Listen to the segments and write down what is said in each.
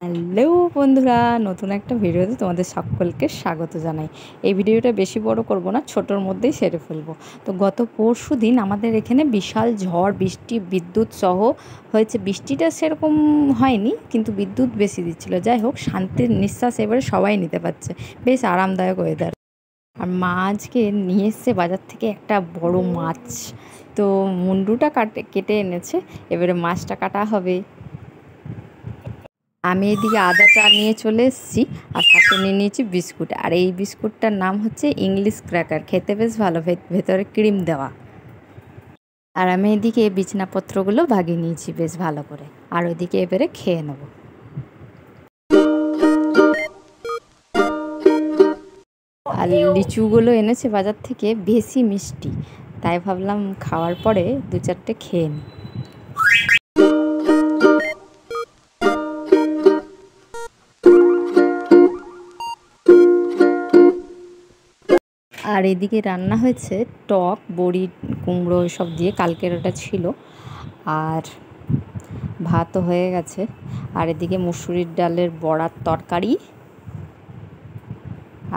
Hello বন্ধুরা, নতুন একটা ভিডিওতে তোমাদের সকলকে স্বাগত জানাই। এই ভিডিওটা বেশি বড় করব না, ছোটোর মধ্যেই সেরে ফেলবো। তো গত পরশু দিন আমাদের এখানে বিশাল ঝড় বৃষ্টি বিদ্যুৎ সহ হয়েছে। বৃষ্টিটা সেরকম হয়নি, কিন্তু বিদ্যুৎ বেশি দিচ্ছিলো। যাই হোক, শান্তির নিঃশ্বাস এবারে সবাই নিতে পারছে, বেশ আরামদায়ক ওয়েদার। আর মা আজকে নিয়ে এসছে বাজার থেকে একটা বড় মাছ, তো মুন্ডুটা কেটে এনেছে। এবারে মাছটা কাটা হবে। আমি এদিকে আদা চা নিয়ে চলে এসেছি, আর সাথে নিয়ে নিয়েছি বিস্কুট। আর এই বিস্কুটটার নাম হচ্ছে ইংলিশ ক্র্যাকার, খেতে বেশ ভালো, ভেতরে ক্রিম দেওয়া। আর আমি এদিকে বিছনাপত্রগুলো ভাগিয়ে নিয়েছি বেশ ভালো করে, আর ওইদিকে এবারে খেয়ে নেব। আর লিচুগুলো এনেছে বাজার থেকে, বেশি মিষ্টি, তাই ভাবলাম খাওয়ার পরে দু চারটে খেয়ে নিই। আর এদিকে রান্না হয়েছে টক, বড়ি, কুমড়ো সব দিয়ে, কালকের ওটা ছিল। আর ভাতও হয়ে গেছে। আর এদিকে মুসুরির ডালের বড়ার তরকারি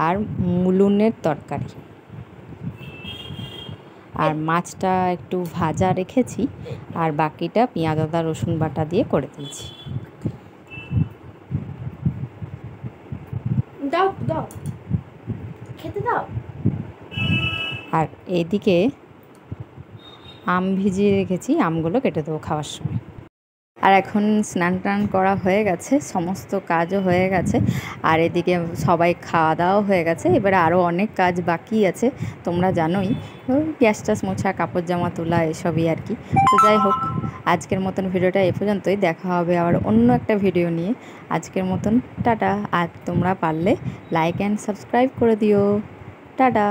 আর মুলুনের তরকারি। আর মাছটা একটু ভাজা রেখেছি, আর বাকিটা পেঁয়াজ আদা রসুন বাটা দিয়ে করে দিয়েছি। দাও দাও খেতে দাও। আর এদিকে আম ভিজিয়ে রেখেছি, আমগুলো কেটে দেবো খাওয়ার সময়। আর এখন স্নান টান করা হয়ে গেছে, সমস্ত কাজও হয়ে গেছে। আর এদিকে সবাই খাওয়া দাওয়াও হয়ে গেছে। এবারে আরও অনেক কাজ বাকি আছে, তোমরা জানোই, গ্যাস ট্যাস মোছা, কাপড় জামা তোলা, এসবই আর কি। তো যাই হোক, আজকের মতন ভিডিওটা এ পর্যন্তই। দেখা হবে আবার অন্য একটা ভিডিও নিয়ে। আজকের মতন টাটা। আর তোমরা পারলে লাইক অ্যান্ড সাবস্ক্রাইব করে দিও। টাটা।